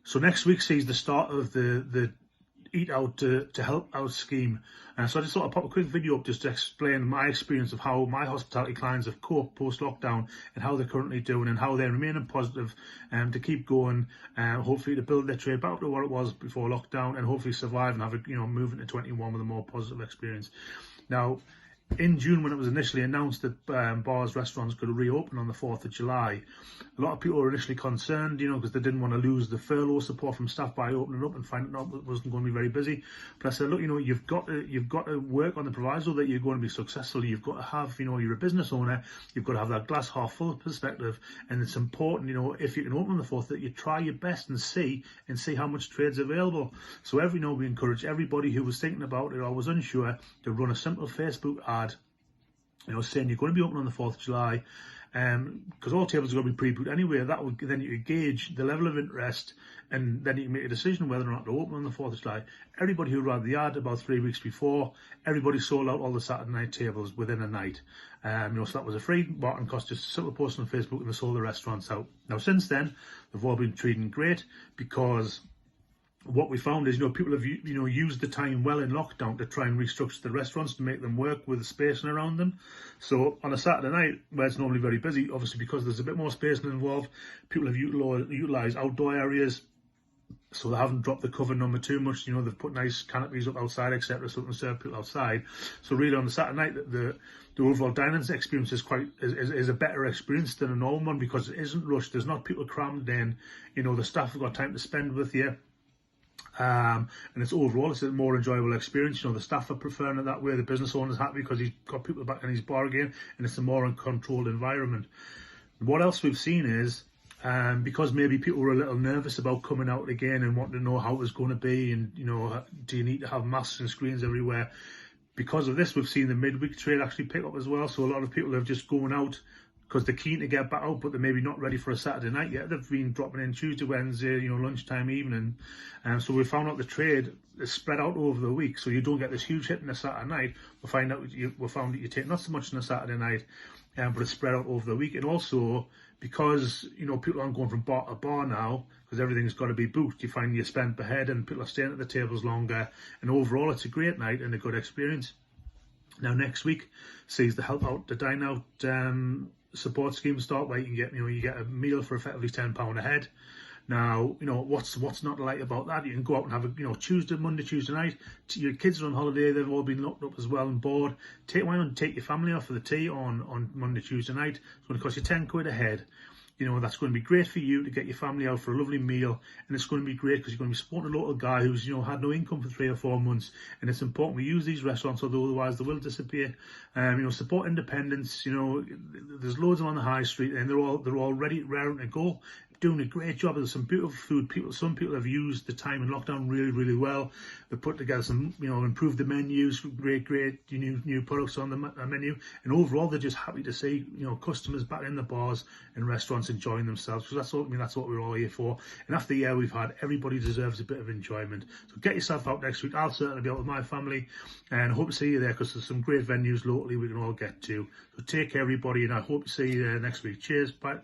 So next week sees the start of the Eat Out to Help Out scheme. So I just thought I'd pop a quick video up just to explain my experience of how my hospitality clients have coped post-lockdown and how they're currently doing and how they're remaining positive to keep going, hopefully to build their trade back to what it was before lockdown and hopefully survive and have a, move into 21 with a more positive experience. Now, in June, when it was initially announced that bars, restaurants could reopen on the 4th of July, a lot of people were initially concerned, because they didn't want to lose the furlough support from staff by opening up and finding out it wasn't going to be very busy. But I said, look, you've got to work on the proviso that you're going to be successful. You've got to have, you're a business owner. You've got to have that glass half full perspective, and it's important, if you can open on the 4th, that you try your best and see how much trade's available. So we encourage everybody who was thinking about it or was unsure to run a simple Facebook ad, saying you're going to be open on the 4th of July, because all tables are going to be pre-booked anyway. That would then you gauge the level of interest, and then you can make a decision whether or not to open on the 4th of July. Everybody who ran the ad about 3 weeks before, everybody sold out all the Saturday night tables within a night. So that was a free marketing cost, just a simple post on Facebook, and they sold the restaurants out. Now since then, they've all been treating great, because what we found is, people have, used the time well in lockdown to try and restructure the restaurants to make them work with the spacing around them. So on a Saturday night, where it's normally very busy, obviously because there's a bit more spacing involved, people have utilised outdoor areas, so they haven't dropped the cover number too much. They've put nice canopies up outside, etc., so they can serve people outside. So really on the Saturday night, the overall dining experience is a better experience than a normal one, because it isn't rushed. There's not people crammed in. The staff have got time to spend with you. And it's a more enjoyable experience. The staff are preferring it that way. The business owner's happy because he's got people back in his bar again, and it's a more controlled environment. What else we've seen is, because maybe people were a little nervous about coming out again and wanting to know how it was going to be, and do you need to have masks and screens everywhere? Because of this, we've seen the midweek trade actually pick up as well. So a lot of people have just gone out because they're keen to get back out, but they're maybe not ready for a Saturday night yet. They've been dropping in Tuesday, Wednesday, lunchtime, evening. So we found out the trade is spread out over the week, so you don't get this huge hit on a Saturday night. We found that you take not so much on a Saturday night, but it's spread out over the week. And also, because, people aren't going from bar to bar now, because everything's got to be booked, you find you spend per head and people are staying at the tables longer. And overall, it's a great night and a good experience. Now, next week sees the Help Out, the Dine Out support scheme start, where you can get, you get a meal for effectively £10 a head. Now, what's not to like about that? You can go out and have a, Monday, Tuesday night. Your kids are on holiday, they've all been locked up as well and bored. Why not take your family off for the tea on Monday, Tuesday night? It's going to cost you £10 a head. That's going to be great for you to get your family out for a lovely meal, and it's going to be great because you're going to be supporting a local guy who's had no income for 3 or 4 months. And it's important we use these restaurants, although otherwise they will disappear. Support independence. There's loads of them on the high street, and they're all ready, raring to go, doing a great job. There's some beautiful food. Some people have used the time in lockdown really, really well. They've put together some, improved the menus, great new products on the menu, and overall they're just happy to see customers back in the bars and restaurants enjoying themselves, because that's what we're all here for. And after the year we've had, everybody deserves a bit of enjoyment. So get yourself out next week. I'll certainly be out with my family, and I hope to see you there, because there's some great venues locally we can all get to. So take care, everybody, and I hope to see you there next week. Cheers, bye.